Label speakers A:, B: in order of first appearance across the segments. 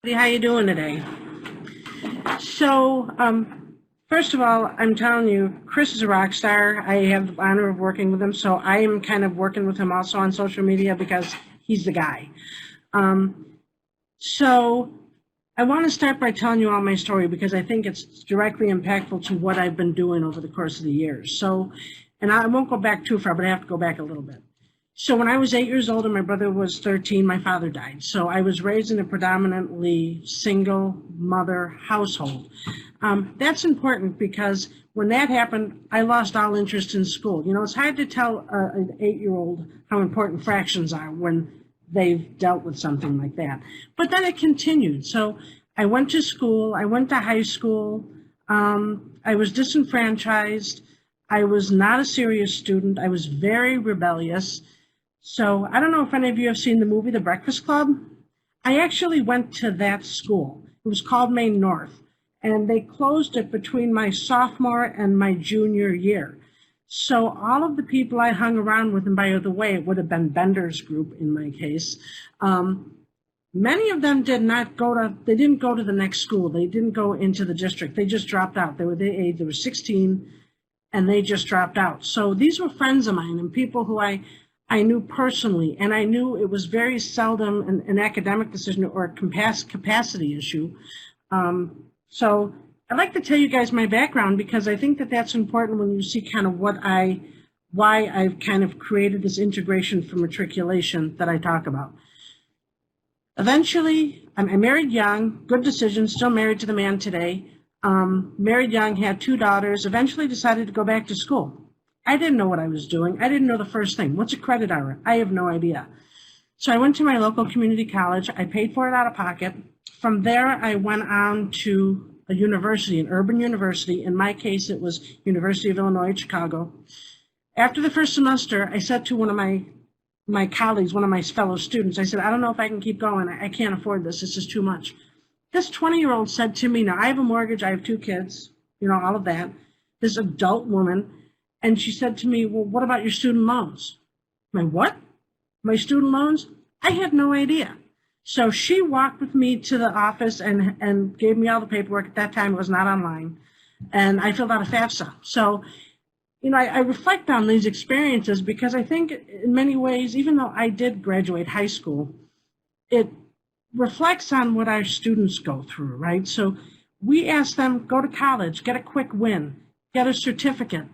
A: How you doing today? So, first of all, I'm telling you, Chris is a rock star. I have the honor of working with him, so I am kind of working with him also on social media because he's the guy. Um, so, I want to start by telling you all my story because I think it's directly impactful to what I've been doing over the course of the years. So, and I won't go back too far, but I have to go back a little bit. So when I was 8 years old and my brother was 13, my father died. So I was raised in a predominantly single mother household. That's important because when that happened, I lost all interest in school. You know, it's hard to tell an 8-year-old how important fractions are when they've dealt with something like that. But then it continued. So I went to school, I went to high school, I was disenfranchised. I was not a serious student. I was very rebellious. So I don't know if any of you have seen the movie The Breakfast Club. I actually went to that school. It was called Maine North, and they closed it between my sophomore and my junior year. So all of the people I hung around with, and by the way, it would have been Bender's group in my case, many of them they didn't go to the next school. They didn't go into the district. They just dropped out. They were the age, they were 16, and they just dropped out. So these were friends of mine and people who I knew personally, and I knew it was very seldom an academic decision or a capacity issue. So I'd like to tell you guys my background because I think that that's important when you see kind of why I've kind of created this integration for matriculation that I talk about. Eventually, I married young, good decision, still married to the man today. Married young, had 2 daughters, eventually decided to go back to school. I didn't know what I was doing. I didn't know the first thing. What's a credit hour? I have no idea. So I went to my local community college. I paid for it out of pocket. From there, I went on to a university, an urban university. In my case, it was University of Illinois, Chicago. After the first semester, I said to one of my colleagues, one of my fellow students, I said, I don't know if I can keep going. I can't afford this. This is too much. This 20-year-old said to me, now I have a mortgage, I have 2 kids, you know, all of that. This adult woman. And she said to me, well, what about your student loans? My what? My student loans? I had no idea. So she walked with me to the office and gave me all the paperwork. At that time, it was not online. And I filled out a FAFSA. So, you know, I reflect on these experiences because I think in many ways, even though I did graduate high school, it reflects on what our students go through, right? So we ask them, go to college, get a quick win, get a certificate.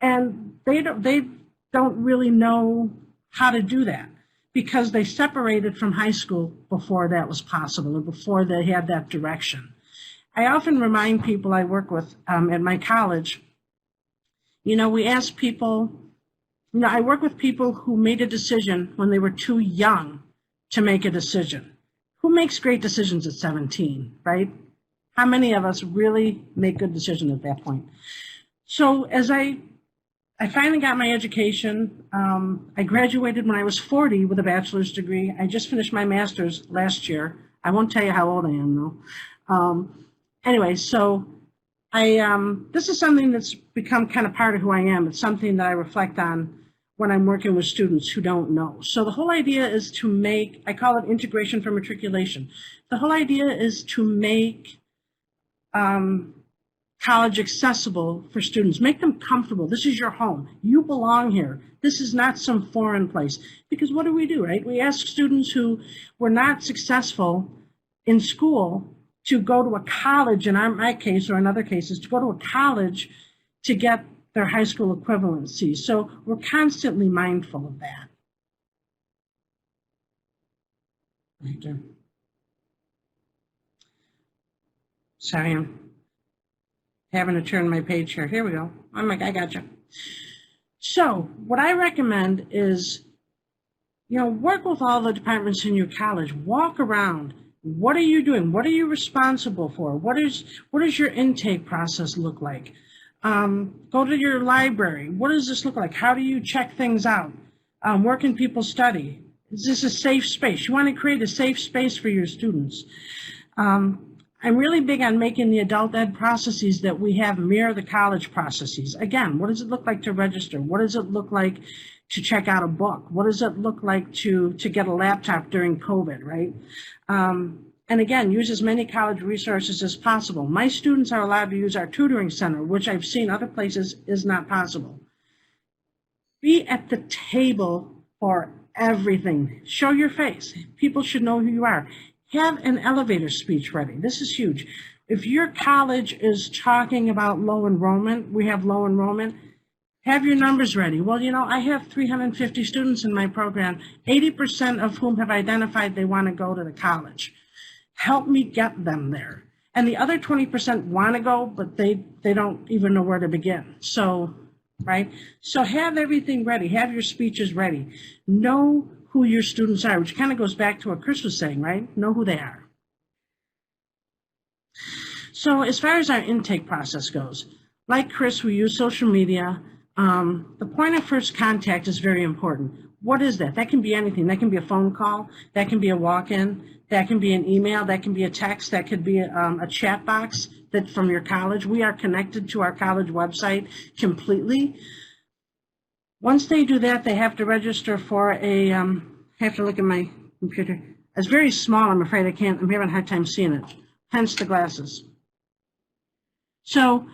A: And they don't really know how to do that because they separated from high school before that was possible or before they had that direction. I often remind people I work with at my college, you know, we ask people, you know, I work with people who made a decision when they were too young to make a decision. Who makes great decisions at 17, right? How many of us really make good decisions at that point? So as I finally got my education. I graduated when I was 40 with a bachelor's degree. I just finished my master's last year. I won't tell you how old I am, though. Anyway, so this is something that's become kind of part of who I am. It's something that I reflect on when I'm working with students who don't know. So the whole idea is to make, I call it integration for matriculation. The whole idea is to make college accessible for students. Make them comfortable. This is your home. You belong here. This is not some foreign place. Because what do, right? We ask students who were not successful in school to go to a college, in my case or in other cases, to go to a college to get their high school equivalency. So we're constantly mindful of that. Right there. Sorry, I'm having to turn my page here. Here we go. I got you. So what I recommend is, you know, work with all the departments in your college. Walk around. What are you doing? What are you responsible for? What does your intake process look like? Go to your library. What does this look like? How do you check things out? Where can people study? Is this a safe space? You want to create a safe space for your students. I'm really big on making the adult ed processes that we have mirror the college processes. Again, what does it look like to register? What does it look like to check out a book? What does it look like to get a laptop during COVID, right? And again, use as many college resources as possible. My students are allowed to use our tutoring center, which I've seen other places is not possible. Be at the table for everything. Show your face. People should know who you are. Have an elevator speech ready. This is huge. If your college is talking about low enrollment, we have low enrollment, have your numbers ready. Well, you know, I have 350 students in my program, 80% of whom have identified they want to go to the college. Help me get them there. And the other 20% want to go, but they don't even know where to begin. So, right? So have everything ready. Have your speeches ready. Know who your students are, which kind of goes back to what Chris was saying, right? Know who they are. So as far as our intake process goes, like Chris, we use social media. The point of first contact is very important. What is that? That can be anything. That can be a phone call. That can be a walk-in. That can be an email. That can be a text. That could be a chat box that from your college. We are connected to our college website completely. Once they do that, they have to register for a, I have to look at my computer. It's very small, I'm afraid I'm having a hard time seeing it, hence the glasses. So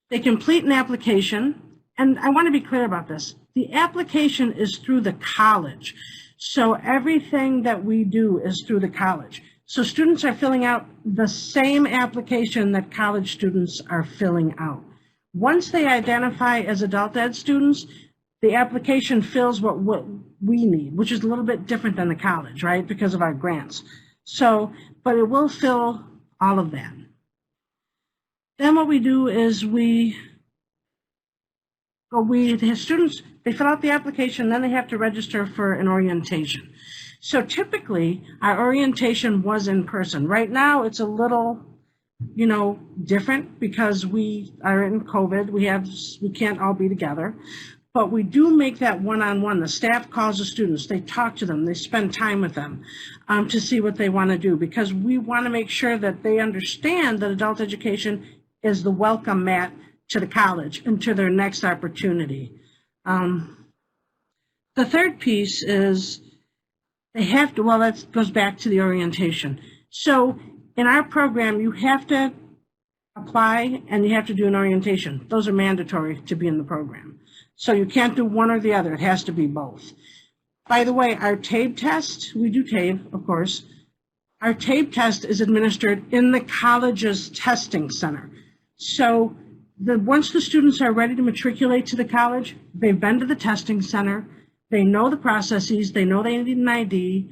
A: they complete an application, and I want to be clear about this. The application is through the college. So everything that we do is through the college. So students are filling out the same application that college students are filling out. Once they identify as adult ed students, the application fills what we need, which is a little bit different than the college, right? Because of our grants. So, but it will fill all of that. Then what we do is the students, they fill out the application, then they have to register for an orientation. So typically, our orientation was in person. Right now, it's a little, different because we are in COVID. We can't all be together. But we do make that one-on-one. The staff calls the students. They talk to them. They spend time with them to see what they want to do, because we want to make sure that they understand that adult education is the welcome mat to the college and to their next opportunity. The third piece is they have to, well, that goes back to the orientation. So in our program, you have to apply and you have to do an orientation. Those are mandatory to be in the program. So you can't do one or the other. It has to be both. By the way, our TABE test, we do TABE, of course. Our TABE test is administered in the college's testing center. So once the students are ready to matriculate to the college, they've been to the testing center, they know the processes, they know they need an ID,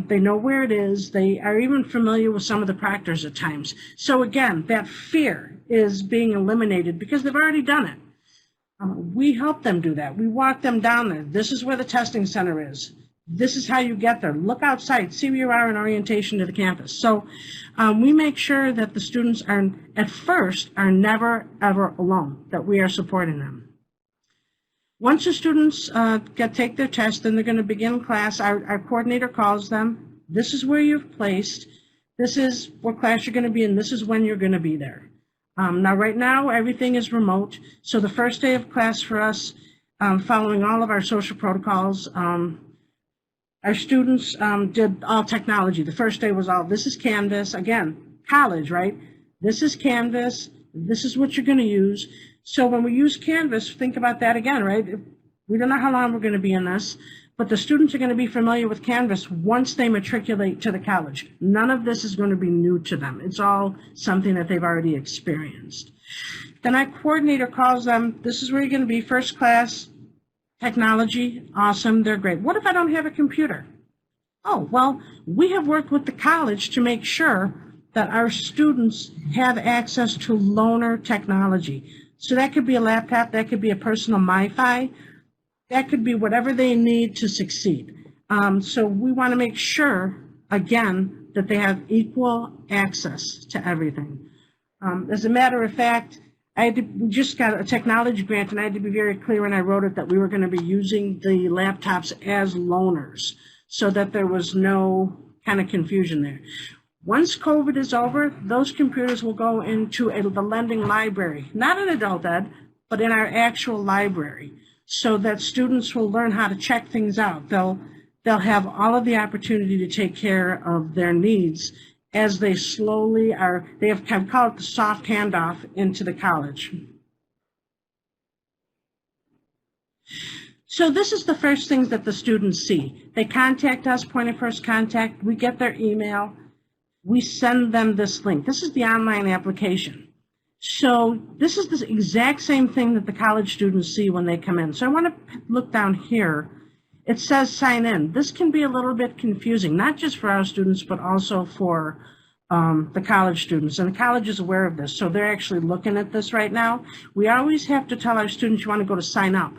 A: they know where it is, they are even familiar with some of the proctors at times. So again, that fear is being eliminated because they've already done it. We help them do that. We walk them down there. This is where the testing center is. This is how you get there. Look outside, see where you are in orientation to the campus. So we make sure that the students are, at first, are never, ever alone, that we are supporting them. Once the students take their test, then they're going to begin class. Our coordinator calls them. This is where you've placed. This is what class you're going to be in. This is when you're going to be there. Now, right now, everything is remote. So the first day of class for us, following all of our social protocols, our students did all technology. The first day was all, this is Canvas. Again, college, right? This is Canvas. This is what you're going to use. So when we use Canvas, think about that again, right? We don't know how long we're going to be in this, but the students are going to be familiar with Canvas once they matriculate to the college. None of this is going to be new to them. It's all something that they've already experienced. Then our coordinator calls them, this is where you're going to be, first class, technology, awesome, they're great. What if I don't have a computer? Oh, well, we have worked with the college to make sure that our students have access to loaner technology. So that could be a laptop, that could be a personal MiFi, that could be whatever they need to succeed. So we want to make sure, again, that they have equal access to everything. As a matter of fact, we just got a technology grant, and I had to be very clear when I wrote it that we were going to be using the laptops as loaners so that there was no kind of confusion there. Once COVID is over, those computers will go into the lending library, not in adult ed, but in our actual library, so that students will learn how to check things out. They'll have all of the opportunity to take care of their needs as they slowly are, they have kind of called it the soft handoff into the college. So this is the first things that the students see. They contact us, point of first contact, we get their email, we send them this link. This is the online application. So this is the exact same thing that the college students see when they come in. So I want to look down here. It says sign in. This can be a little bit confusing, not just for our students, but also for the college students. And the college is aware of this, so they're actually looking at this right now. We always have to tell our students you want to go to sign up,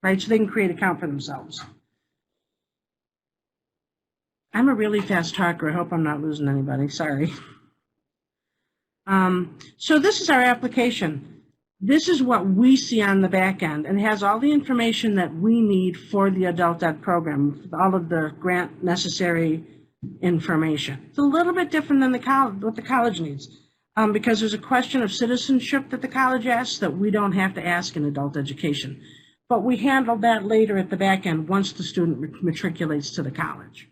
A: right, so they can create an account for themselves. I'm a really fast talker. I hope I'm not losing anybody. Sorry. So this is our application. This is what we see on the back end, and it has all the information that we need for the adult ed program, all of the grant necessary information. It's a little bit different than what the college needs, because there's a question of citizenship that the college asks that we don't have to ask in adult education. But we handle that later at the back end once the student matriculates to the college.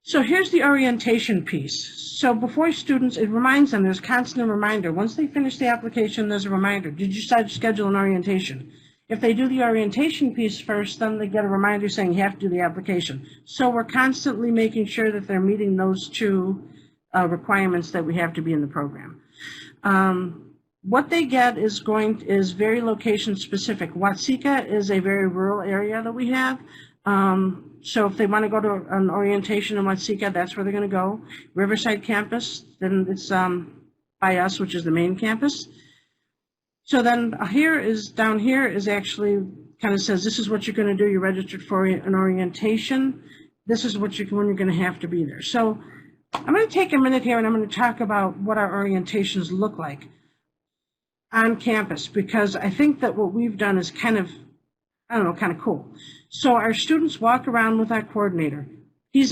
A: So here's the orientation piece. So before students, it reminds them, there's constant reminder. Once they finish the application, there's a reminder. Did you decide to schedule an orientation? If they do the orientation piece first, then they get a reminder saying you have to do the application. So we're constantly making sure that they're meeting those two requirements that we have to be in the program. What they get is very location specific. Watseka is a very rural area that we have. So if they want to go to an orientation in Watseka, that's where they're going to go. Riverside campus, then it's by us, which is the main campus. So then down here is actually kind of says, this is what you're going to do. You're registered for an orientation. This is when you're going to have to be there. So I'm going to take a minute here and I'm going to talk about what our orientations look like on campus, because I think that what we've done is kind of cool. So our students walk around with our coordinator. The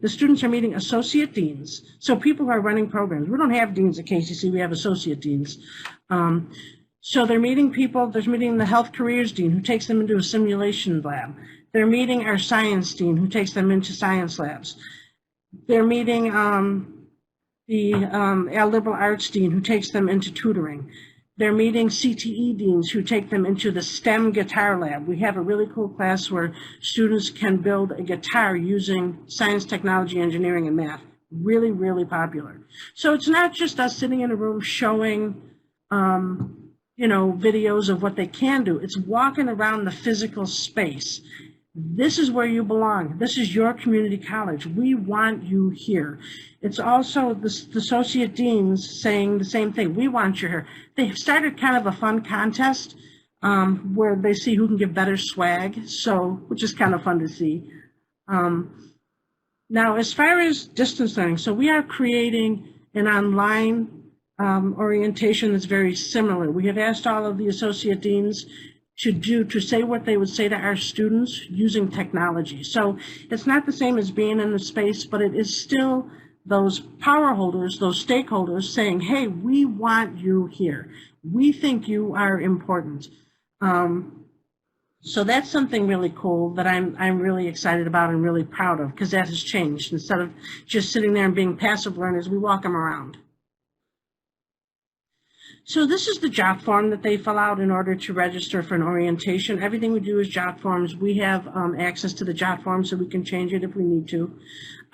A: students are meeting associate deans, so people who are running programs. We don't have deans at KCC, we have associate deans. So they're meeting people, they're meeting the health careers dean who takes them into a simulation lab. They're meeting our science dean who takes them into science labs. They're meeting our liberal arts dean who takes them into tutoring. They're meeting CTE deans who take them into the STEM guitar lab. We have a really cool class where students can build a guitar using science, technology, engineering, and math. Really, really popular. So it's not just us sitting in a room showing, videos of what they can do. It's walking around the physical space. This is where you belong. This is your community college. We want you here. It's also the associate deans saying the same thing. We want you here. They've started kind of a fun contest where they see who can give better swag, which is kind of fun to see. Now, as far as distance learning, so we are creating an online orientation that's very similar. We have asked all of the associate deans to say what they would say to our students using technology. So it's not the same as being in the space, but it is still those power holders, those stakeholders saying, hey, we want you here. We think you are important. So that's something really cool that I'm really excited about and really proud of, because that has changed. Instead of just sitting there and being passive learners, we walk them around. So this is the jot form that they fill out in order to register for an orientation. Everything we do is jot forms. We have access to the jot form so we can change it if we need to.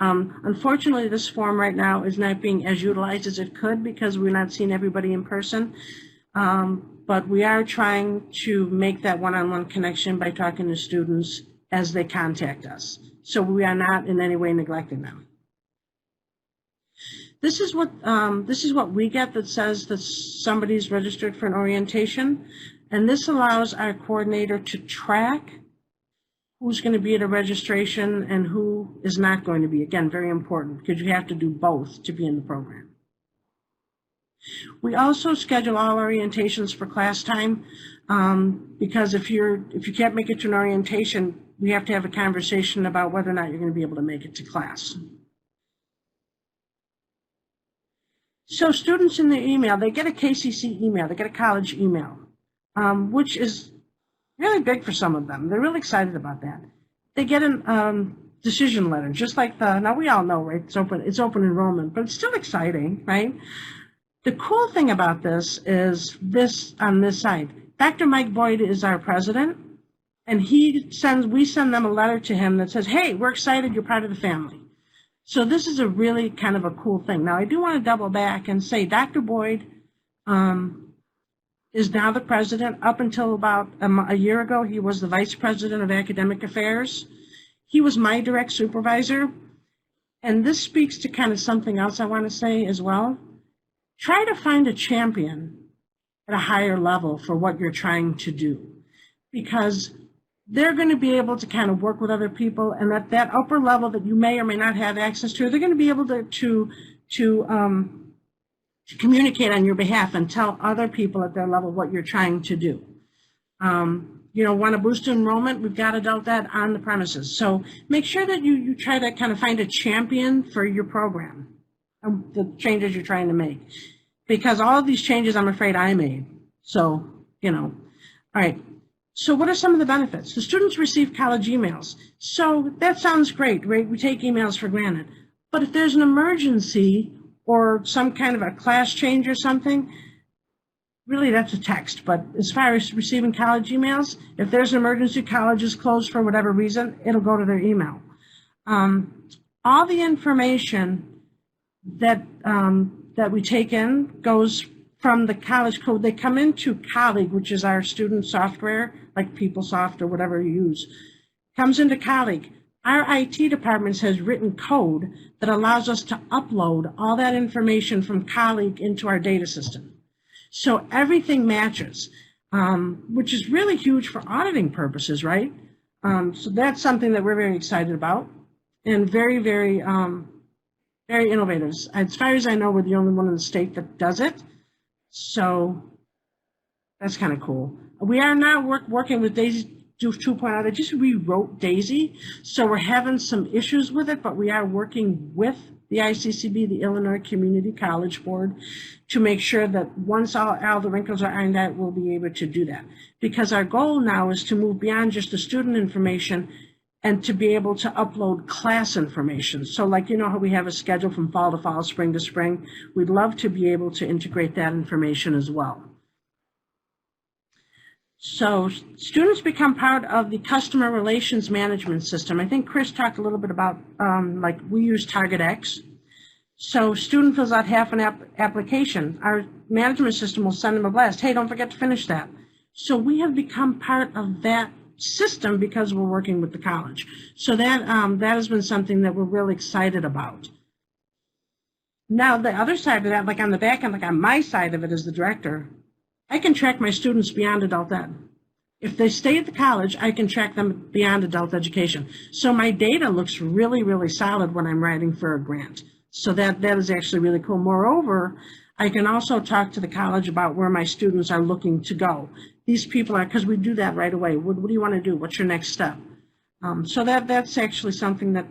A: Unfortunately, this form right now is not being as utilized as it could because we're not seeing everybody in person. But we are trying to make that one-on-one connection by talking to students as they contact us. So we are not in any way neglecting them. This is what we get that says that somebody's registered for an orientation, and this allows our coordinator to track who's going to be at a registration and who is not going to be. Again, very important, because you have to do both to be in the program. We also schedule all orientations for class time, because if you can't make it to an orientation, we have to have a conversation about whether or not you're going to be able to make it to class. So students in the email, they get a KCC email, they get a college email, which is really big for some of them. They're really excited about that. They get decision letter, just like now we all know, right? It's open enrollment, but it's still exciting, right? The cool thing about this is this on this side. Dr. Mike Boyd is our president, and we send them a letter to him that says, hey, we're excited you're part of the family. So this is a really kind of a cool thing. Now, I do want to double back and say Dr. Boyd is now the president. Up until about a year ago, he was the vice president of academic affairs. He was my direct supervisor. And this speaks to kind of something else I want to say as well. Try to find a champion at a higher level for what you're trying to do, because they're going to be able to kind of work with other people, and at that upper level that you may or may not have access to, they're going to be able to communicate on your behalf and tell other people at their level what you're trying to do. Want to boost enrollment? We've got adult ed on the premises. So make sure that you try to kind of find a champion for your program, the changes you're trying to make. Because all of these changes, I'm afraid, I made. So, all right. So what are some of the benefits? The students receive college emails. So that sounds great, right? We take emails for granted. But if there's an emergency or some kind of a class change or something, really that's a text. But as far as receiving college emails, if there's an emergency, college is closed for whatever reason, it'll go to their email. All the information that we take in goes from the college code. They come into Colleague, which is our student software, like PeopleSoft or whatever you use, comes into Colleague. Our IT department has written code that allows us to upload all that information from Colleague into our data system. So everything matches, which is really huge for auditing purposes, right? So that's something that we're very excited about, and very, very, very innovative. As far as I know, we're the only one in the state that does it. So that's kind of cool. We are now working with Daisy 2.0. They just rewrote Daisy, so we're having some issues with it, but we are working with the ICCB, the Illinois Community College Board, to make sure that once all the wrinkles are ironed out, we'll be able to do that. Because our goal now is to move beyond just the student information and to be able to upload class information. So like, how we have a schedule from fall to fall, spring to spring, we'd love to be able to integrate that information as well. So students become part of the customer relations management system. I think Chris talked a little bit about, like we use TargetX. So student fills out half an application. Our management system will send them a blast. Hey, don't forget to finish that. So we have become part of that system because we're working with the college. So that has been something that we're really excited about. Now the other side of that, like on the back end, like on my side of it as the director, I can track my students beyond adult ed. If they stay at the college, I can track them beyond adult education. So my data looks really, really solid when I'm writing for a grant. So that is actually really cool. Moreover, I can also talk to the college about where my students are looking to go. These people are, because we do that right away. What do you want to do? What's your next step? So that's actually something that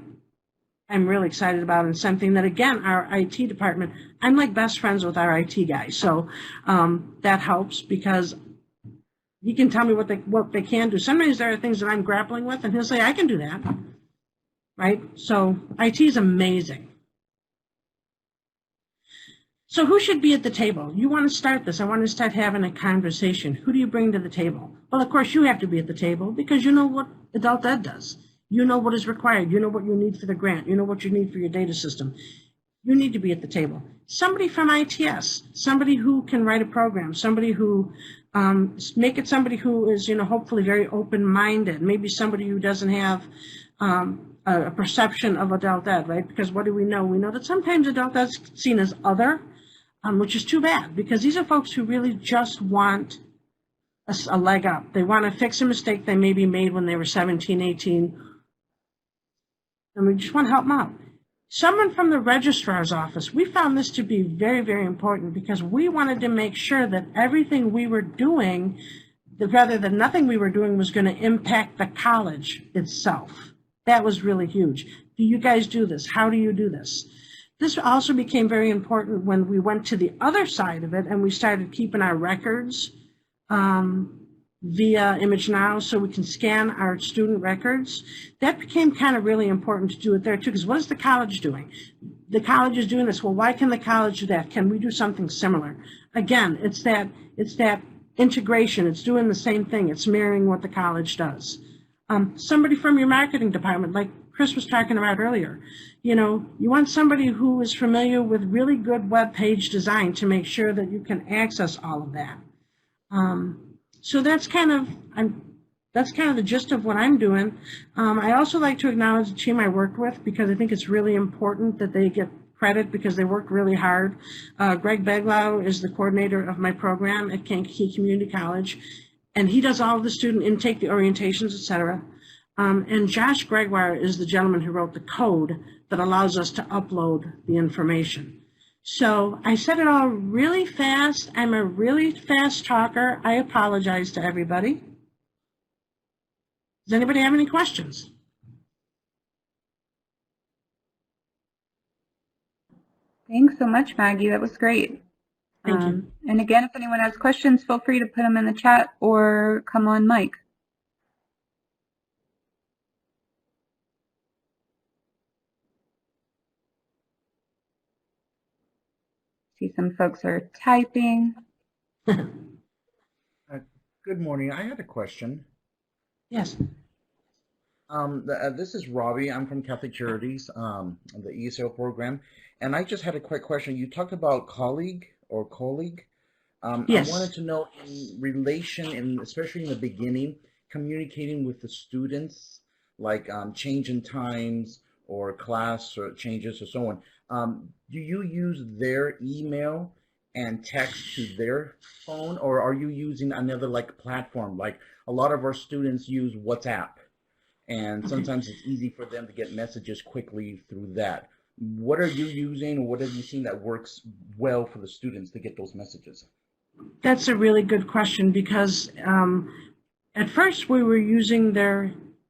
A: I'm really excited about, and something that, again, our IT department, I'm like best friends with our IT guy. So that helps, because he can tell me what they can do. Sometimes there are things that I'm grappling with, and he'll say, I can do that, right? So IT is amazing. So who should be at the table? You want to start this. I want to start having a conversation. Who do you bring to the table? Well, of course, you have to be at the table because you know what adult ed does. You know what is required. You know what you need for the grant. You know what you need for your data system. You need to be at the table. Somebody from ITS, somebody who can write a program, somebody who, make it somebody who is, hopefully very open-minded, maybe somebody who doesn't have a perception of adult ed, right? Because what do we know? We know that sometimes adult ed is seen as other, which is too bad, because these are folks who really just want a leg up. They want to fix a mistake they maybe made when they were 17, 18, and we just want to help them out. Someone from the registrar's office, we found this to be very, very important, because we wanted to make sure that everything we were doing, rather than nothing we were doing, was going to impact the college itself. That was really huge. Do you guys do this? How do you do this? This also became very important when we went to the other side of it and we started keeping our records via ImageNow so we can scan our student records. That became kind of really important to do it there too, because what is the college doing? The college is doing this. Well, why can the college do that? Can we do something similar? Again, it's that integration. It's doing the same thing. It's mirroring what the college does. Somebody from your marketing department, like Chris was talking about earlier, you know, you want somebody who is familiar with really good web page design to make sure that you can access all of that. So that's kind of the gist of what I'm doing. I also like to acknowledge the team I worked with because I think it's really important that they get credit because they work really hard. Greg Beglau is the coordinator of my program at Kankakee Community College, and he does all of the student intake, the orientations, etc. And Josh Gregoire is the gentleman who wrote the code that allows us to upload the information. So I said it all really fast. I'm a really fast talker. I apologize to everybody. Does anybody have any questions?
B: Thanks so much, Maggie. That was great.
A: Thank you.
B: And again, if anyone has questions, feel free to put them in the chat or come on mic. See some folks are typing.
C: Good morning. I had a question.
A: Yes.
C: This is Robbie. I'm from Catholic Charities, the ESL program, and I just had a quick question. You talked about colleague. Yes. I wanted to know in relation, and especially in the beginning, communicating with the students, like change in times or class or changes or so on. Do you use their email and text to their phone, or are you using another like platform? Like a lot of our students use WhatsApp, and sometimes it's easy for them to get messages quickly through that. What are you using, or what have you seen that works well for the students to get those messages?
A: That's a really good question because at first we were using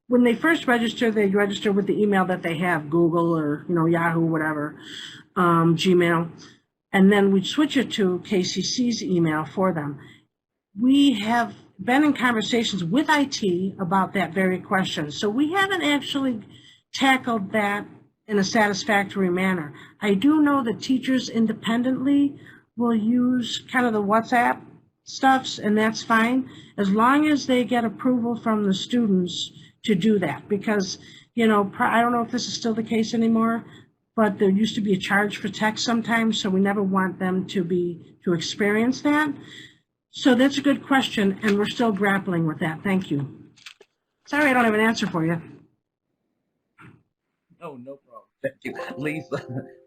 A: when they first register, they register with the email that they have, Google or Yahoo, whatever, Gmail, and then we switch it to KCC's email for them. We have been in conversations with IT about that very question, so we haven't actually tackled that in a satisfactory manner. I do know that teachers independently will use kind of the WhatsApp stuffs, and that's fine, as long as they get approval from the students to do that, because, I don't know if this is still the case anymore, but there used to be a charge for text sometimes, so we never want them to experience that. So that's a good question, and we're still grappling with that. Thank you. Sorry I don't have an answer for you.
C: No problem. Thank you.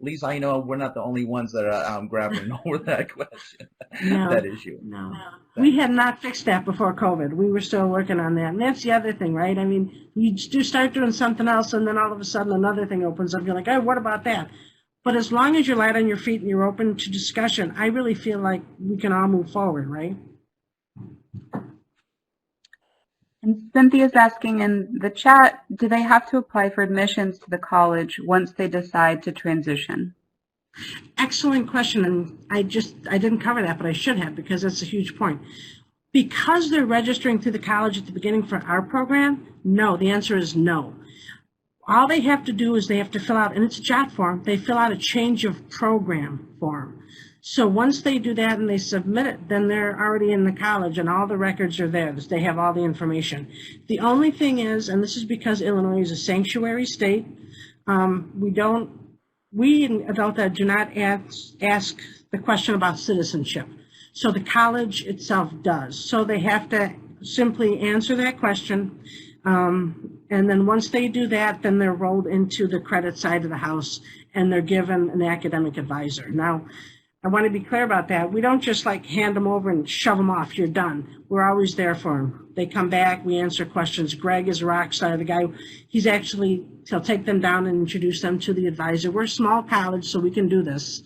C: Lisa, I know we're not the only ones that are grappling over that question, that issue.
A: No. We had not fixed that before COVID. We were still working on that. And that's the other thing, right? I mean, you do start doing something else, and then all of a sudden another thing opens up. You're like, oh, what about that? But as long as you're light on your feet and you're open to discussion, I really feel like we can all move forward, right?
B: And Cynthia's asking in the chat, do they have to apply for admissions to the college once they decide to transition?
A: Excellent question, and I didn't cover that, but I should have, because that's a huge point. Because they're registering through the college at the beginning for our program, no, the answer is no. All they have to do is they have to fill out, and it's a JOT form, they fill out a change of program form. So once they do that and they submit it, then they're already in the college and all the records are there. They have all the information. The only thing is, and this is because Illinois is a sanctuary state, we in Adult Ed do not ask the question about citizenship. So the college itself does. So they have to simply answer that question. And then once they do that, then they're rolled into the credit side of the house and they're given an academic advisor. Now, I want to be clear about that. We don't just like hand them over and shove them off. You're done. We're always there for them. They come back. We answer questions. Greg is a rock star. The guy, he'll take them down and introduce them to the advisor. We're a small college, so we can do this.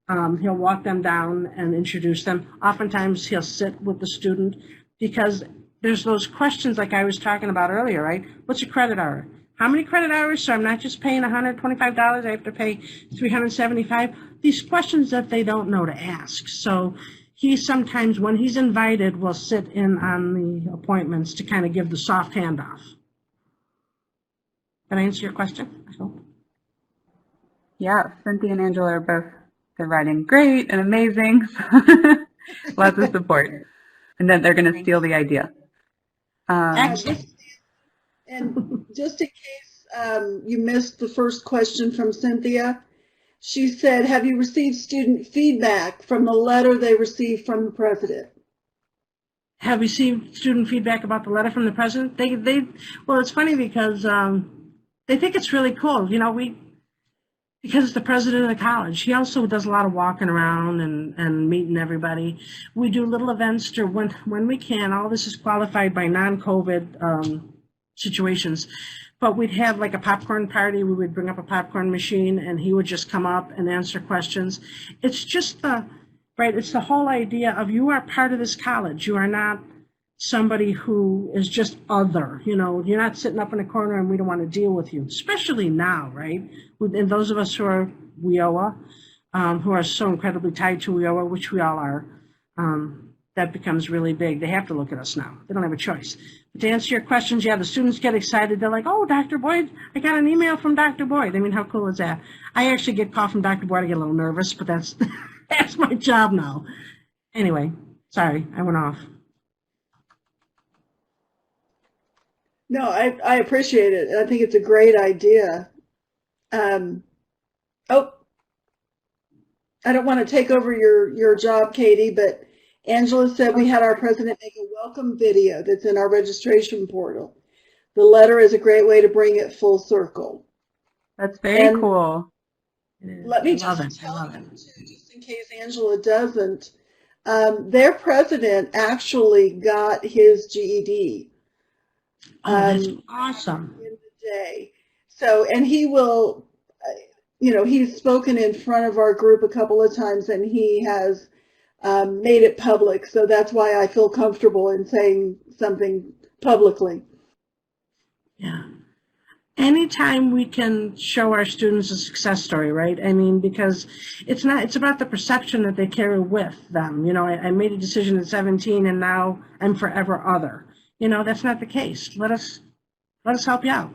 A: He'll walk them down and introduce them. Oftentimes, he'll sit with the student because there's those questions like I was talking about earlier, right? What's your credit hour? How many credit hours? So I'm not just paying $125. I have to pay $375. These questions that they don't know to ask. So he sometimes, when he's invited, will sit in on the appointments to kind of give the soft handoff. Did I answer your question? I hope.
B: Yeah, Cynthia and Angela are both, they're writing great and amazing. Lots of support. And then they're going to steal the idea.
A: Excellent.
D: And just in case you missed the first question from Cynthia, she said, have you received student feedback from the letter they received from the president?
A: Have received student feedback about the letter from the president? Well, it's funny because they think it's really cool. You know, because it's the president of the college. He also does a lot of walking around and meeting everybody. We do little events when we can. All this is qualified by non-COVID situations. But we'd have like a popcorn party. We would bring up a popcorn machine, and he would just come up and answer questions. It's just it's the whole idea of you are part of this college. You are not somebody who is just other. You know, you're not sitting up in a corner and we don't want to deal with you, especially now, right? And those of us who are WIOA, who are so incredibly tied to WIOA, which we all are, that becomes really big. They have to look at us now. They don't have a choice. But to answer your questions, yeah, the students get excited. They're like, oh, Dr. Boyd, I got an email from Dr. Boyd. I mean, how cool is that? I actually get called from Dr. Boyd. I get a little nervous, but that's that's my job now. Anyway, sorry, I went off.
D: No, I appreciate it. I think it's a great idea. Oh, I don't want to take over your job, Katie, but Angela said we had our president make a welcome video that's in our registration portal. The letter is a great way to bring it full circle.
B: That's very cool.
D: Let me just tell you, too, just in case Angela doesn't, their president actually got his GED.
A: Oh, that's awesome.
D: In the day. So, and he will, you know, he's spoken in front of our group a couple of times, and he has made it public. So that's why I feel comfortable in saying something publicly.
A: Yeah. Anytime we can show our students a success story, right? I mean, because it's about the perception that they carry with them. You know, I made a decision at 17 and now I'm forever other. You know, that's not the case. Let us help you out.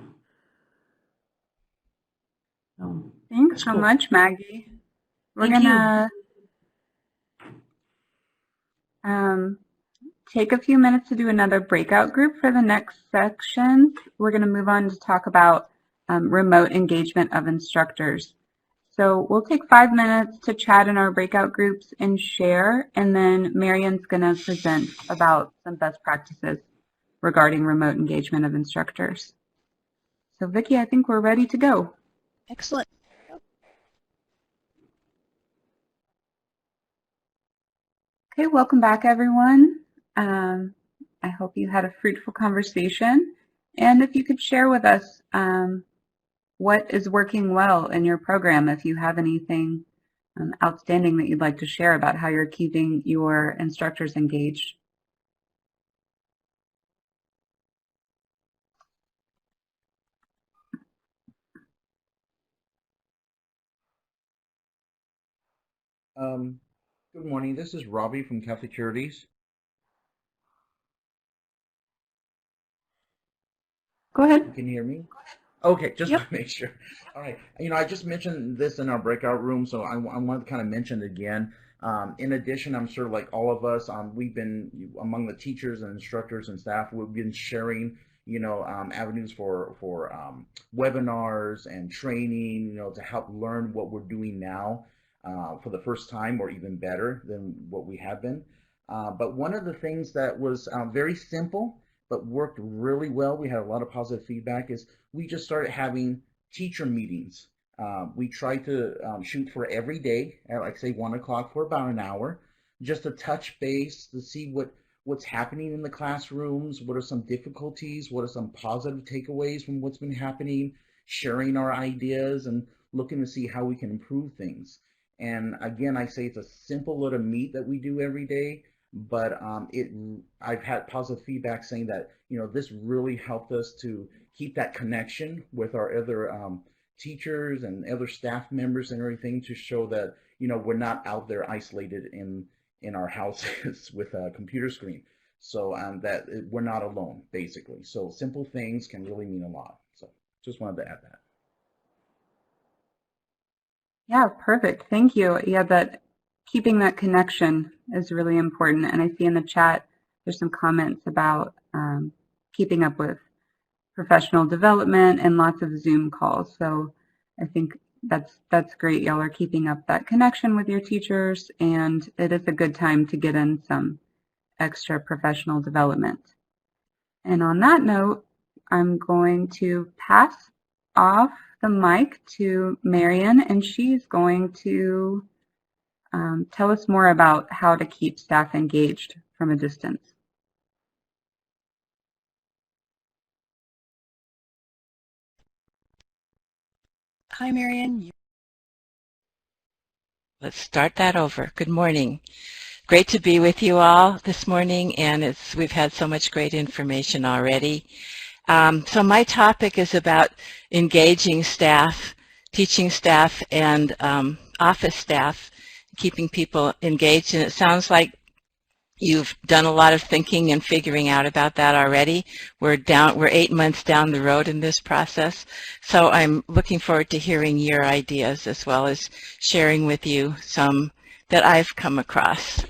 A: So,
B: thanks so much, Maggie. We're gonna take a few minutes to do another breakout group for the next section. We're going to move on to talk about remote engagement of instructors. So we'll take 5 minutes to chat in our breakout groups and share, and then Marion's going to present about some best practices regarding remote engagement of instructors. So Vicki, I think we're ready to go.
E: Excellent.
B: Okay, welcome back, everyone. I hope you had a fruitful conversation. And if you could share with us what is working well in your program, if you have anything outstanding that you'd like to share about how you're keeping your instructors engaged.
C: Good morning. This is Robbie from Catholic Charities.
B: Go ahead.
C: Can you hear me? Okay, just
B: Yep.
C: to make sure. All right. You know, I just mentioned this in our breakout room, so I want to kind of mention it again. In addition, I'm sure like all of us, we've been among the teachers and instructors and staff, we've been sharing, you know, avenues for webinars and training, you know, to help learn what we're doing now for the first time, or even better than what we have been. But one of the things that was very simple but worked really well, we had a lot of positive feedback, is we just started having teacher meetings. We tried to shoot for every day at, like, say, 1 o'clock for about an hour, just to touch base, to see what's happening in the classrooms, what are some difficulties, what are some positive takeaways from what's been happening, sharing our ideas and looking to see how we can improve things. And again, I say it's a simple little meet that we do every day, but I've had positive feedback saying that, you know, this really helped us to keep that connection with our other teachers and other staff members and everything, to show that, you know, we're not out there isolated in in our houses with a computer screen. So that we're not alone, basically. So simple things can really mean a lot. So just wanted to add that.
B: Yeah, perfect. Thank you. Yeah, that keeping that connection is really important. And I see in the chat there's some comments about keeping up with professional development and lots of Zoom calls. So I think that's great. Y'all are keeping up that connection with your teachers, and it is a good time to get in some extra professional development. And on that note, I'm going to pass off the mic to Marion, and she's going to tell us more about how to keep staff engaged from a distance.
E: Hi, Marion. Let's start that over. Good morning. Great to be with you all this morning, and we've had so much great information already. So my topic is about engaging staff, teaching staff, and office staff, keeping people engaged. And it sounds like you've done a lot of thinking and figuring out about that already. We're 8 months down the road in this process. So I'm looking forward to hearing your ideas as well as sharing with you some that I've come across.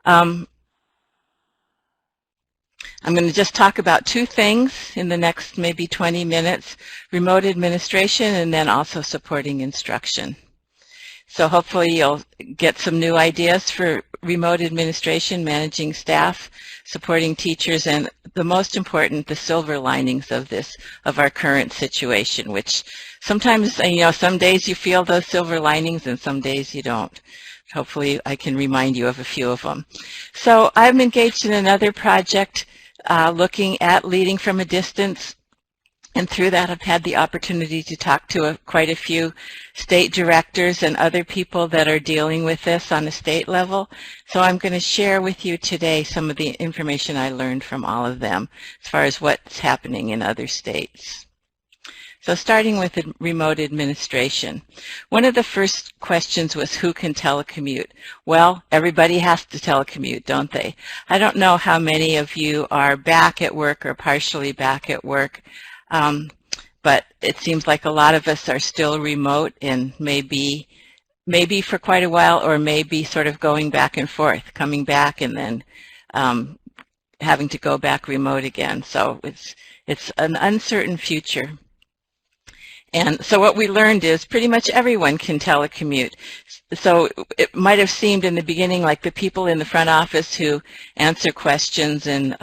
E: I'm going to just talk about two things in the next maybe 20 minutes, remote administration and then also supporting instruction. So hopefully you'll get some new ideas for remote administration, managing staff, supporting teachers, and the most important, the silver linings of our current situation, which sometimes, some days you feel those silver linings and some days you don't. Hopefully I can remind you of a few of them. So I'm engaged in another project looking at leading from a distance. And through that, I've had the opportunity to talk to quite a few state directors and other people that are dealing with this on a state level. So I'm going to share with you today some of the information I learned from all of them as far as what's happening in other states. So starting with remote administration. One of the first questions was who can telecommute? Well, everybody has to telecommute, don't they? I don't know how many of you are back at work or partially back at work. But it seems like a lot of us are still remote and maybe for quite a while, or maybe sort of going back and forth, coming back and then having to go back remote again. So it's an uncertain future. And so what we learned is pretty much everyone can telecommute. So it might have seemed in the beginning like the people in the front office who answer questions and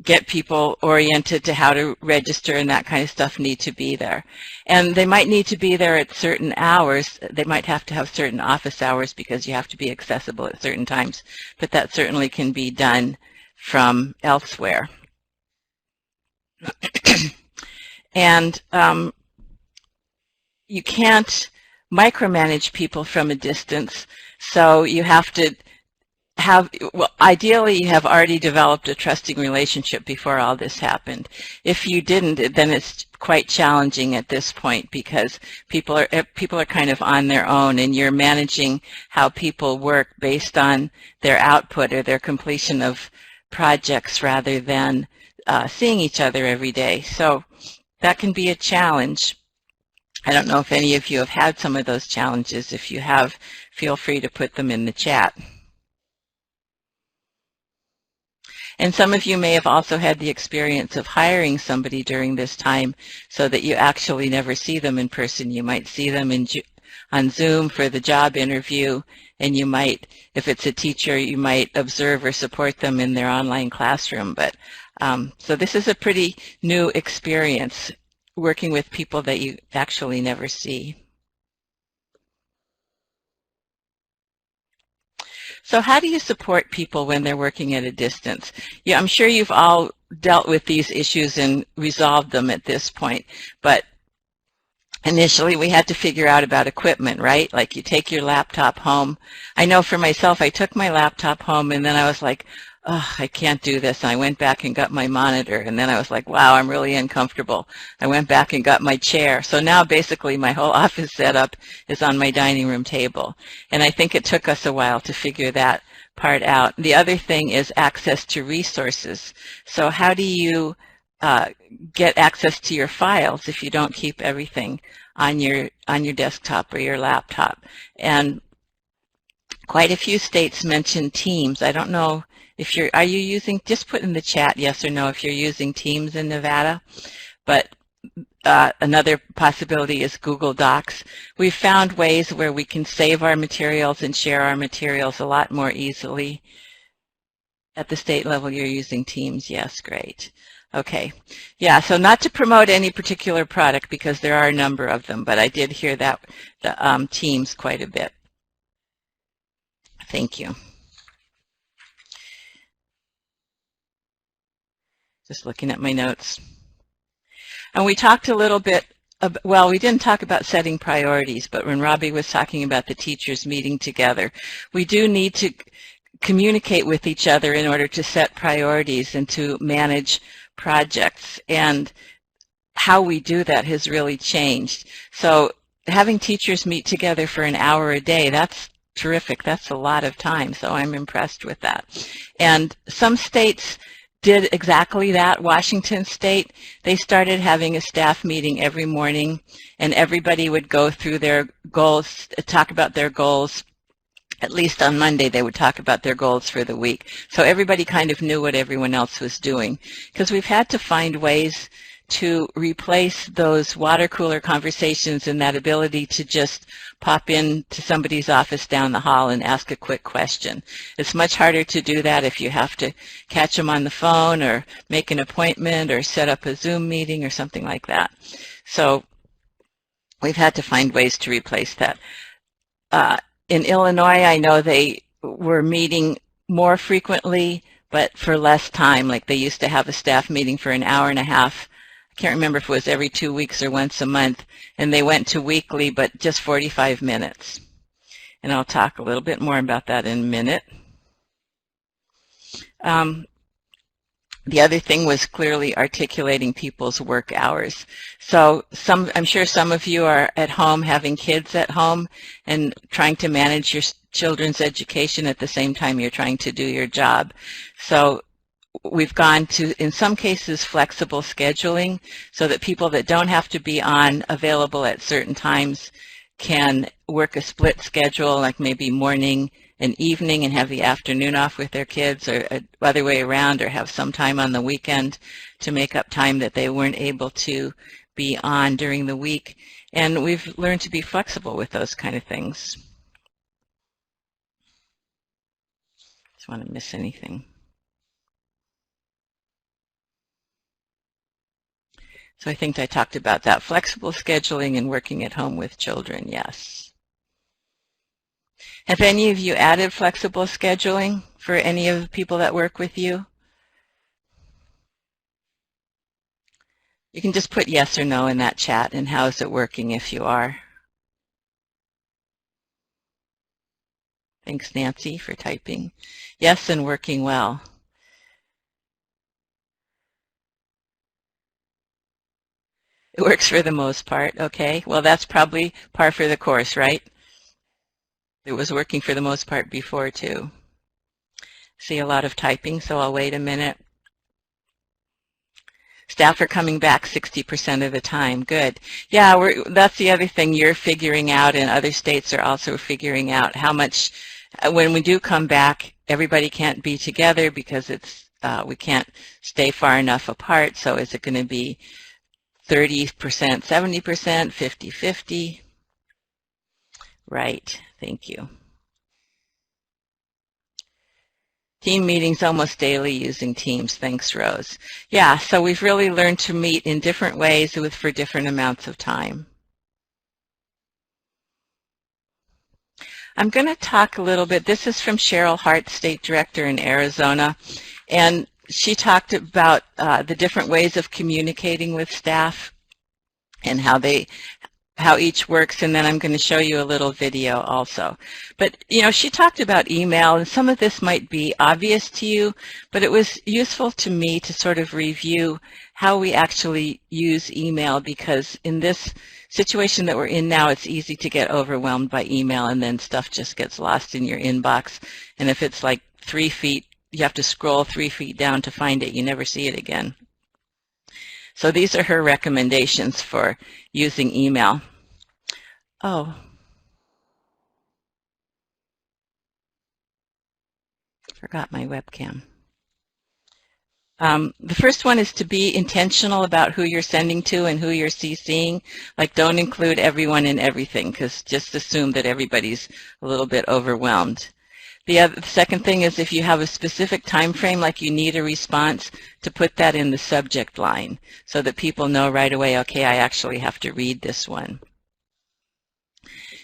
E: get people oriented to how to register and that kind of stuff need to be there. And they might need to be there at certain hours. They might have to have certain office hours because you have to be accessible at certain times. But that certainly can be done from elsewhere. And you can't micromanage people from a distance, so you have to well, ideally you have already developed a trusting relationship before all this happened. If you didn't, then it's quite challenging at this point because people are kind of on their own, and you're managing how people work based on their output or their completion of projects rather than seeing each other every day. So that can be a challenge. I don't know if any of you have had some of those challenges. If you have, feel free to put them in the chat. And some of you may have also had the experience of hiring somebody during this time so that you actually never see them in person. You might see them on Zoom for the job interview, and you might, if it's a teacher, you might observe or support them in their online classroom. But so this is a pretty new experience, working with people that you actually never see. So how do you support people when they're working at a distance? Yeah, I'm sure you've all dealt with these issues and resolved them at this point, but initially we had to figure out about equipment, right? Like you take your laptop home. I know for myself, I took my laptop home and then I was like, oh, I can't do this. And I went back and got my monitor, and then I was like, wow, I'm really uncomfortable. I went back and got my chair. So now basically my whole office setup is on my dining room table. And I think it took us a while to figure that part out. The other thing is access to resources. So how do you get access to your files if you don't keep everything on your desktop or your laptop? And quite a few states mention Teams. I don't know if are you using, just put in the chat yes or no if you're using Teams in Nevada. But another possibility is Google Docs. We've found ways where we can save our materials and share our materials a lot more easily. At the state level, you're using Teams. Yes, great. Okay. Yeah, so not to promote any particular product because there are a number of them, but I did hear that the Teams quite a bit. Thank you. Just looking at my notes. And we talked a little bit, well, we didn't talk about setting priorities, but when Robbie was talking about the teachers meeting together, we do need to communicate with each other in order to set priorities and to manage projects. And how we do that has really changed. So having teachers meet together for an hour a day, that's terrific. That's a lot of time. So I'm impressed with that. And some states did exactly that. Washington State, they started having a staff meeting every morning, and everybody would go through their goals, talk about their goals. At least on Monday, they would talk about their goals for the week. So everybody kind of knew what everyone else was doing, because we've had to find ways to replace those water cooler conversations and that ability to just pop into somebody's office down the hall and ask a quick question. It's much harder to do that if you have to catch them on the phone or make an appointment or set up a Zoom meeting or something like that. So we've had to find ways to replace that. In Illinois, I know they were meeting more frequently, but for less time. Like they used to have a staff meeting for an hour and a half. I can't remember if it was every 2 weeks or once a month, and they went to weekly, but just 45 minutes. And I'll talk a little bit more about that in a minute. The other thing was clearly articulating people's work hours. So I'm sure some of you are at home having kids at home and trying to manage your children's education at the same time you're trying to do your job. So we've gone to, in some cases, flexible scheduling so that people that don't have to be available at certain times can work a split schedule, like maybe morning and evening, and have the afternoon off with their kids, or other way around, or have some time on the weekend to make up time that they weren't able to be on during the week. And we've learned to be flexible with those kind of things. Just want to miss anything. So I think I talked about that, flexible scheduling and working at home with children, yes. Have any of you added flexible scheduling for any of the people that work with you? You can just put yes or no in that chat, and how is it working if you are. Thanks, Nancy, for typing. Yes, and working well. It works for the most part, okay. Well, that's probably par for the course, right? It was working for the most part before, too. See a lot of typing, so I'll wait a minute. Staff are coming back 60% of the time. Good. Yeah, that's the other thing you're figuring out, and other states are also figuring out how much, when we do come back, everybody can't be together because we can't stay far enough apart. So is it going to be 30%, 70%, 50-50? Right, thank you. Team meetings almost daily using Teams. Thanks, Rose. Yeah, so we've really learned to meet in different ways for different amounts of time. I'm going to talk a little bit. This is from Cheryl Hart, State Director in Arizona, and she talked about the different ways of communicating with staff and how they how each works, and then I'm going to show you a little video also. But, you know, she talked about email, and some of this might be obvious to you, but it was useful to me to sort of review how we actually use email, because in this situation that we're in now, it's easy to get overwhelmed by email, and then stuff just gets lost in your inbox. And if it's like 3 feet, you have to scroll 3 feet down to find it. You never see it again. So these are her recommendations for using email. Oh, forgot my webcam. The first one is to be intentional about who you're sending to and who you're CCing. Like, don't include everyone in everything, because just assume that everybody's a little bit overwhelmed. The second thing is, if you have a specific time frame, like you need a response, to put that in the subject line so that people know right away, okay, I actually have to read this one.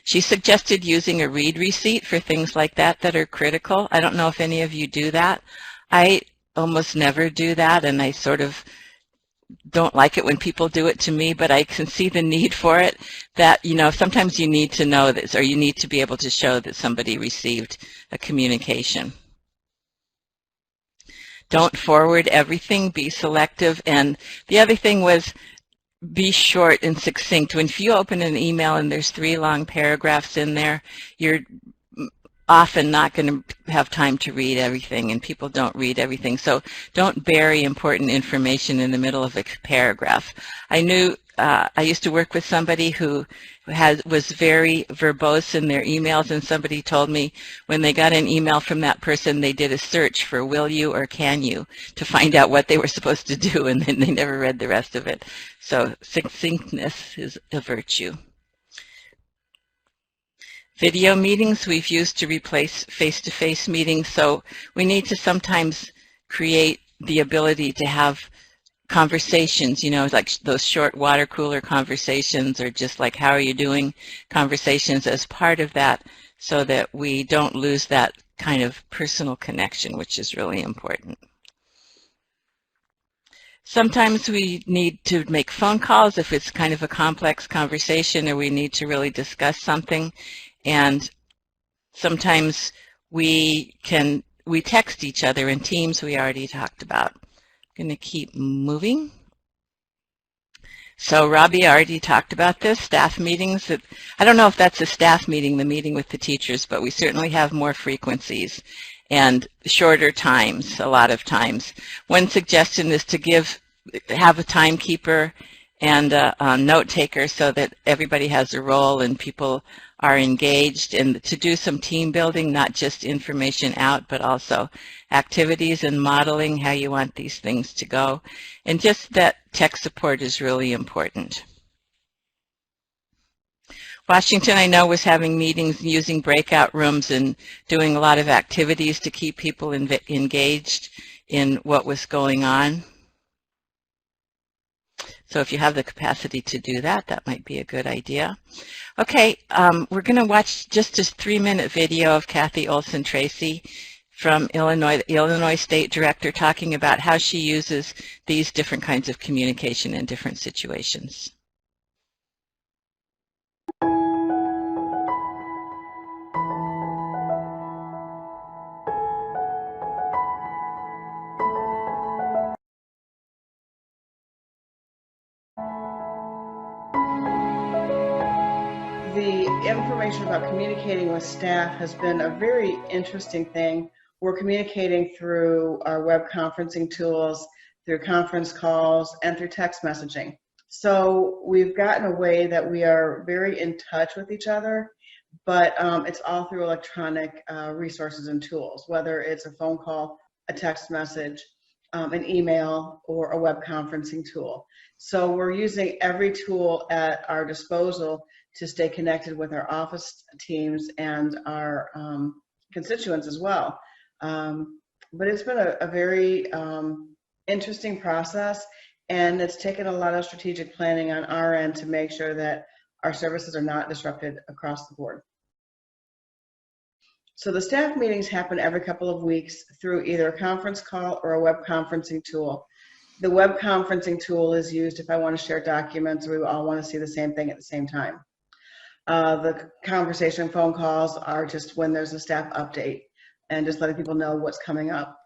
E: She suggested using a read receipt for things like that are critical. I don't know if any of you do that. I almost never do that, and I sort of don't like it when people do it to me, but I can see the need for it, that, you know, sometimes you need to know this, or you need to be able to show that somebody received a communication. Don't forward everything, be selective. And the other thing was, be short and succinct. When you open an email and there's 3 long paragraphs in there, you're often not going to have time to read everything, and people don't read everything. So don't bury important information in the middle of a paragraph. I knew I used to work with somebody who was very verbose in their emails, and somebody told me when they got an email from that person, they did a search for will you or can you to find out what they were supposed to do, and then they never read the rest of it. So succinctness is a virtue. Video meetings we've used to replace face-to-face meetings, so we need to sometimes create the ability to have conversations, you know, like those short water cooler conversations, or just like how are you doing conversations as part of that, so that we don't lose that kind of personal connection, which is really important. Sometimes we need to make phone calls if it's kind of a complex conversation, or we need to really discuss something. And sometimes we text each other in Teams, we already talked about. I'm going to keep moving. So Robbie already talked about this, staff meetings. I don't know if that's a staff meeting, the meeting with the teachers, but we certainly have more frequencies and shorter times, a lot of times. One suggestion is to have a timekeeper and a note taker, so that everybody has a role and people are engaged, and to do some team building, not just information out, but also activities and modeling how you want these things to go. And just that tech support is really important. Washington, I know, was having meetings using breakout rooms and doing a lot of activities to keep people engaged in what was going on. So if you have the capacity to do that, that might be a good idea. Okay, we're going to watch just a 3-minute video of Kathy Olson-Tracy from Illinois, the Illinois State Director, talking about how she uses these different kinds of communication in different situations.
F: The information about communicating with staff has been a very interesting thing. We're communicating through our web conferencing tools, through conference calls, and through text messaging. So we've gotten a way that we are very in touch with each other, but it's all through electronic resources and tools, whether it's a phone call, a text message, an email, or a web conferencing tool. So we're using every tool at our disposal to stay connected with our office teams and our constituents as well. But it's been a very interesting process, and it's taken a lot of strategic planning on our end to make sure that our services are not disrupted across the board. So the staff meetings happen every couple of weeks through either a conference call or a web conferencing tool. The web conferencing tool is used if I want to share documents, or we all want to see the same thing at the same time. The conversation phone calls are just when there's a staff update and just letting people know what's coming up.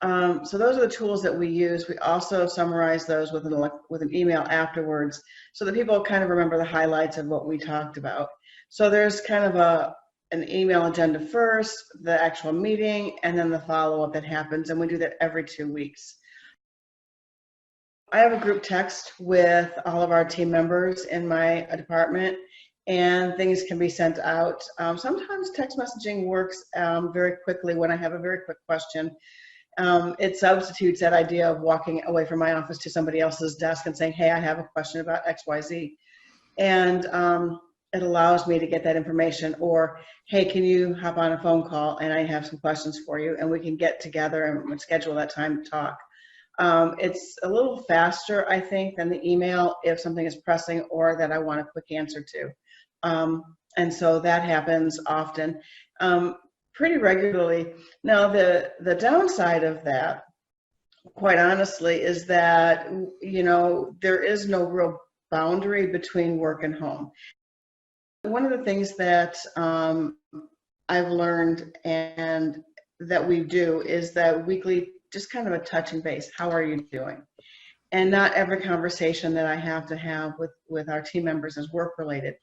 F: So those are the tools that we use. We also summarize those with an email afterwards so that people kind of remember the highlights of what we talked about. So there's kind of an email agenda first, the actual meeting, and then the follow-up that happens, and we do that every 2 weeks. I have a group text with all of our team members in my department, and things can be sent out. Sometimes text messaging works very quickly when I have a very quick question. It substitutes that idea of walking away from my office to somebody else's desk and saying, hey, I have a question about XYZ. And it allows me to get that information. Or, hey, can you hop on a phone call and I have some questions for you, and we can get together and schedule that time to talk. It's a little faster, I think, than the email if something is pressing or that I want a quick answer to. And so that happens often, pretty regularly. Now, the downside of that, quite honestly, is that, you know, there is no real boundary between work and home. One of the things that I've learned and that we do is that weekly, just kind of a touching base. How are you doing? And not every conversation that I have to have with our team members is work related.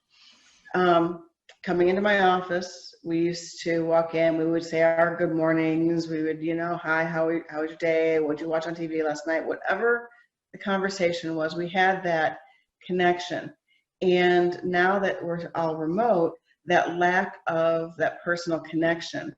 F: Coming into my office, we used to walk in, we would say our good mornings, we would, you know, hi, how was your day? What did you watch on TV last night? Whatever the conversation was, we had that connection. And now that we're all remote, that lack of that personal connection.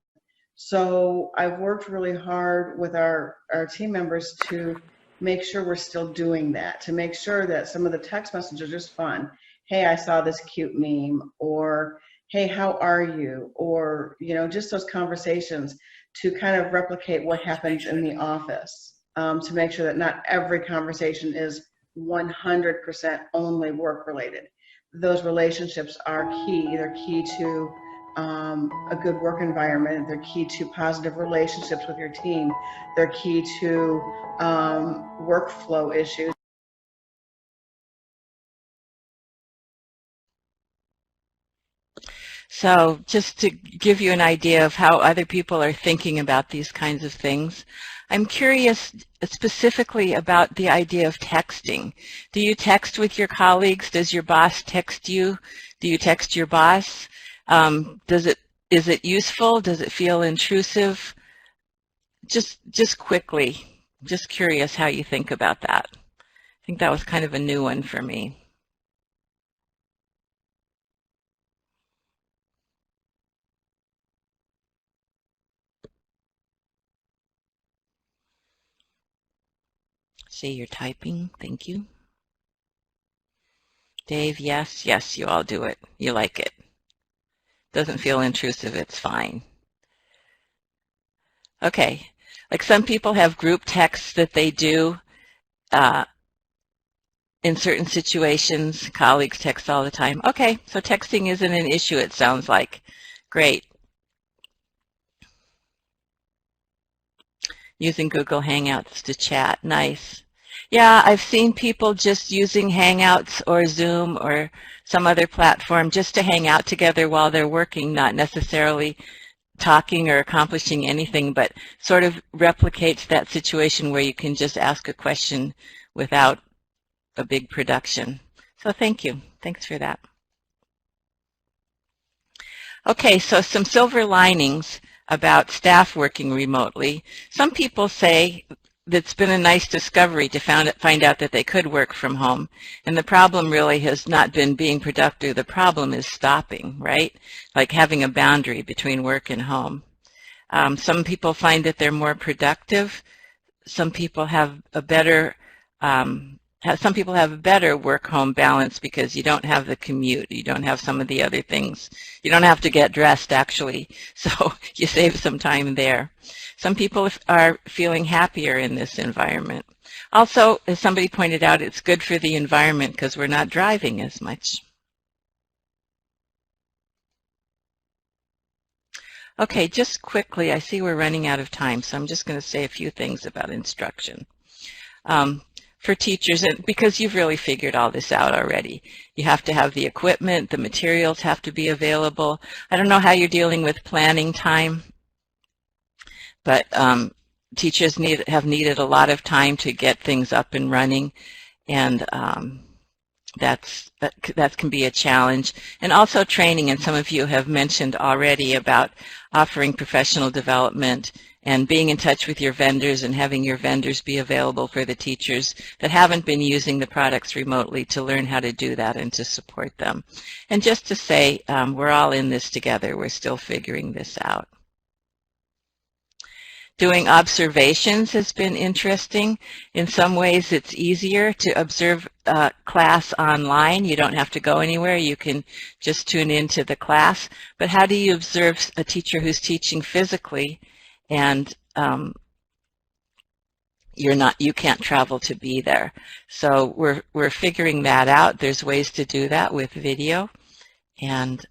F: So I've worked really hard with our team members to make sure we're still doing that, to make sure that some of the text messages are just fun. Hey, I saw this cute meme, or hey, how are you? Or, you know, just those conversations to kind of replicate what happens in the office, to make sure that not every conversation is 100% only work related. Those relationships are key. They're key to a good work environment. They're key to positive relationships with your team. They're key to workflow issues.
E: So just to give you an idea of how other people are thinking about these kinds of things, I'm curious specifically about the idea of texting. Do you text with your colleagues? Does your boss text you? Do you text your boss? Is it useful? Does it feel intrusive? Just quickly, just curious how you think about that. I think that was kind of a new one for me. See, you're typing. Thank you. Dave, yes, yes, you all do it. You like it. Doesn't feel intrusive, it's fine. Okay, like some people have group texts that they do in certain situations. Colleagues text all the time. Okay, so texting isn't an issue, it sounds like. Great. Using Google Hangouts to chat, nice. Yeah, I've seen people just using Hangouts or Zoom or some other platform just to hang out together while they're working, not necessarily talking or accomplishing anything, but sort of replicates that situation where you can just ask a question without a big production. So thank you. Thanks for that. Okay, so some silver linings about staff working remotely. Some people say it's been a nice discovery to find out that they could work from home. And the problem really has not been being productive. The problem is stopping, right? Like having a boundary between work and home. Some people find that they're more productive. Some people have a better work-home balance because you don't have the commute. You don't have some of the other things. You don't have to get dressed, actually, so you save some time there. Some people are feeling happier in this environment. Also, as somebody pointed out, it's good for the environment because we're not driving as much. Okay, just quickly, I see we're running out of time, so I'm just going to say a few things about instruction. for teachers, and because you've really figured all this out already. You have to have the equipment, the materials have to be available. I don't know how you're dealing with planning time, but teachers have needed a lot of time to get things up and running, and that can be a challenge. And also training, and some of you have mentioned already about offering professional development and being in touch with your vendors and having your vendors be available for the teachers that haven't been using the products remotely to learn how to do that and to support them. And just to say, we're all in this together. We're still figuring this out. Doing observations has been interesting. In some ways, it's easier to observe class online. You don't have to go anywhere. You can just tune into the class. But how do you observe a teacher who's teaching physically and you can't travel to be there? So we're figuring that out. There's ways to do that with video, and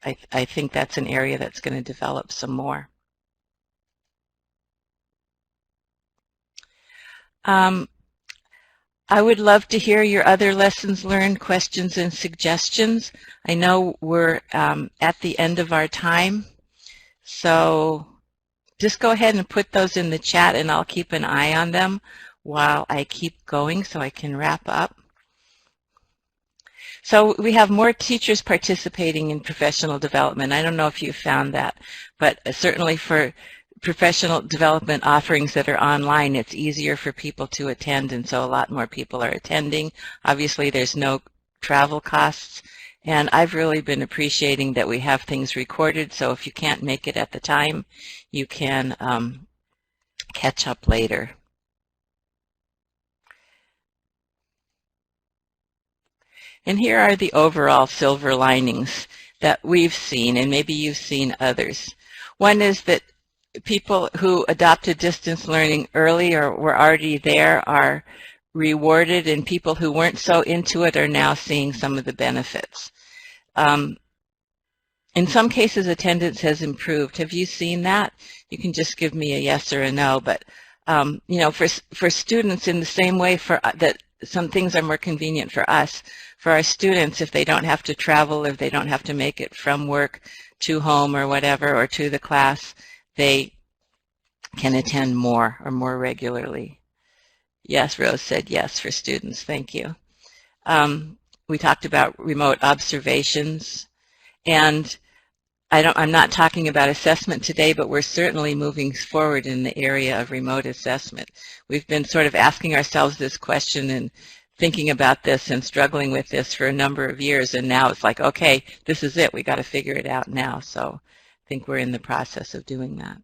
E: I think that's an area that's going to develop some more. I would love to hear your other lessons learned, questions, and suggestions. I know we're at the end of our time, so just go ahead and put those in the chat, and I'll keep an eye on them while I keep going so I can wrap up. So we have more teachers participating in professional development. I don't know if you found that, but certainly for professional development offerings that are online, it's easier for people to attend, and so a lot more people are attending. Obviously, there's no travel costs, and I've really been appreciating that we have things recorded, so if you can't make it at the time, you can catch up later. And here are the overall silver linings that we've seen, and maybe you've seen others. One is that people who adopted distance learning early or were already there are rewarded, and people who weren't so into it are now seeing some of the benefits. In some cases, attendance has improved. Have you seen that? You can just give me a yes or a no, but you know, for students, in the same way that some things are more convenient for us, for our students, if they don't have to travel, if they don't have to make it from work to home or whatever, or to the class, they can attend more or more regularly. Yes, Rose said yes for students. Thank you. We talked about remote observations, and I'm not talking about assessment today, but we're certainly moving forward in the area of remote assessment. We've been sort of asking ourselves this question and thinking about this and struggling with this for a number of years, and now it's like, okay, this is it. We got to figure it out now. So I think we're in the process of doing that.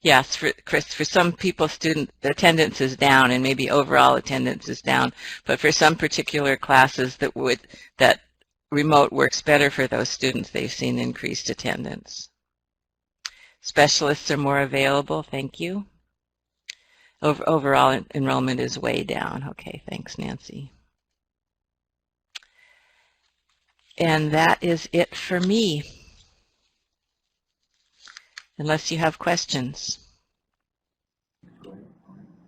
E: Yes, Chris, for some people, student attendance is down, and maybe overall attendance is down, but for some particular classes that remote works better for those students, they've seen increased attendance. Specialists are more available. Thank you. Overall enrollment is way down. Okay, thanks, Nancy. And that is it for me, unless you have questions.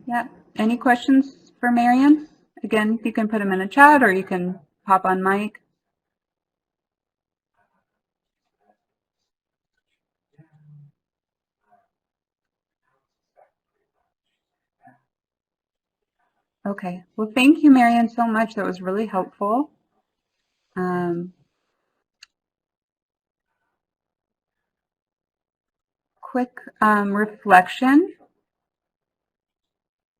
B: Yeah. Any questions for Marian? Again, you can put them in a chat, or you can pop on mic. Okay. Well, thank you, Marian, so much. That was really helpful. Quick reflection.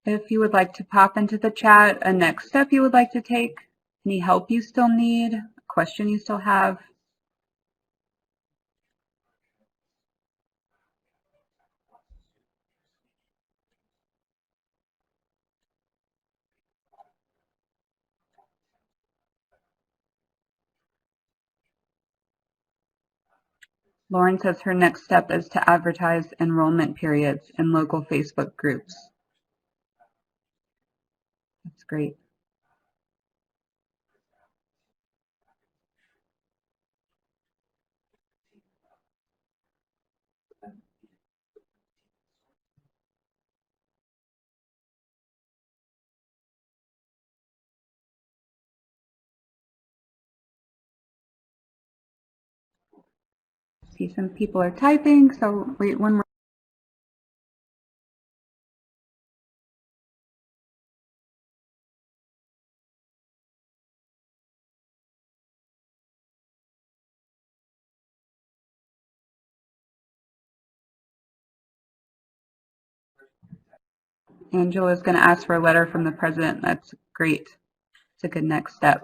B: If you would like to pop into the chat a next step you would like to take, any help you still need, a question you still have. Lauren says her next step is to advertise enrollment periods in local Facebook groups. That's great. see some people are typing, so wait one more. Angela is going to ask for a letter from the president. That's great. It's a good next step.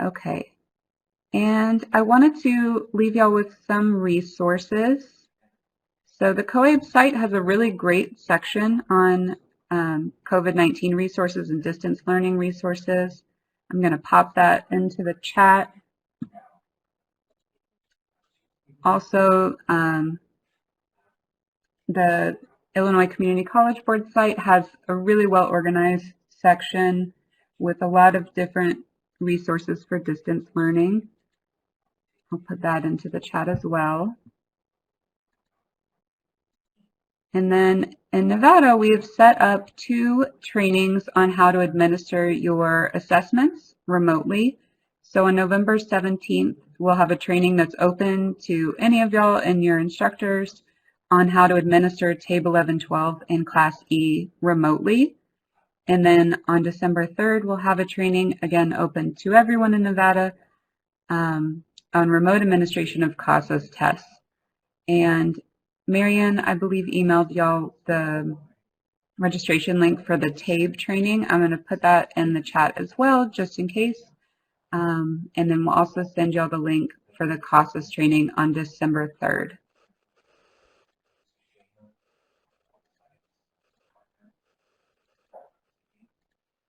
B: Okay. And I wanted to leave y'all with some resources. So the COABE site has a really great section on COVID-19 resources and distance learning resources. I'm going to pop that into the chat. Also, the Illinois Community College Board site has a really well organized section with a lot of different resources for distance learning. I'll put that into the chat as well. And then in Nevada, we have set up 2 trainings on how to administer your assessments remotely. So on November 17th, we'll have a training that's open to any of y'all and your instructors on how to administer TABE 1112 in Class E remotely. And then on December 3rd, we'll have a training, again, open to everyone in Nevada on remote administration of CASAS tests. And Marianne, I believe, emailed y'all the registration link for the TABE training. I'm going to put that in the chat as well, just in case. And then we'll also send y'all the link for the CASAS training on December 3rd.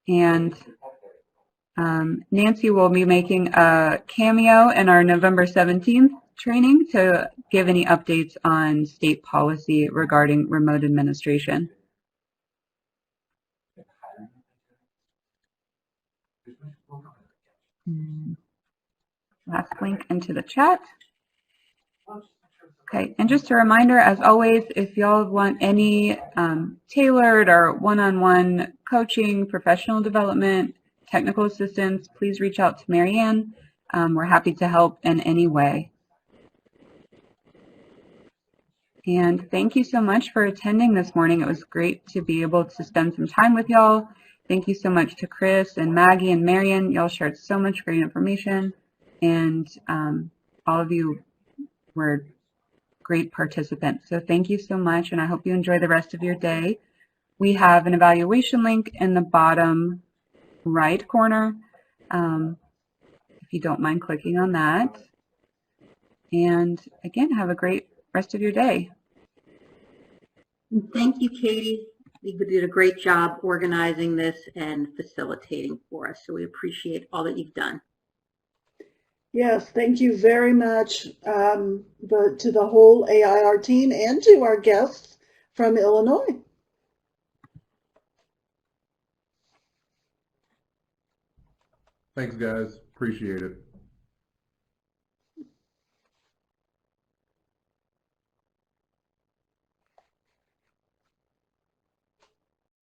B: And Nancy will be making a cameo in our November 17th training to give any updates on state policy regarding remote administration. Last link into the chat. Okay, and just a reminder, as always, if y'all want any tailored or one-on-one coaching, professional development, technical assistance, please reach out to Marianne. We're happy to help in any way. And thank you so much for attending this morning. It was great to be able to spend some time with y'all. Thank you so much to Chris and Maggie and Marianne. Y'all shared so much great information, and all of you were great participants. So thank you so much, and I hope you enjoy the rest of your day. We have an evaluation link in the bottom right corner, if you don't mind clicking on that. And again, have a great rest of your day.
G: Thank you, Katie. You did a great job organizing this and facilitating for us, so we appreciate all that you've done.
D: Yes, thank you very much to the whole AIR team and to our guests from Illinois.
H: Thanks, guys. Appreciate it.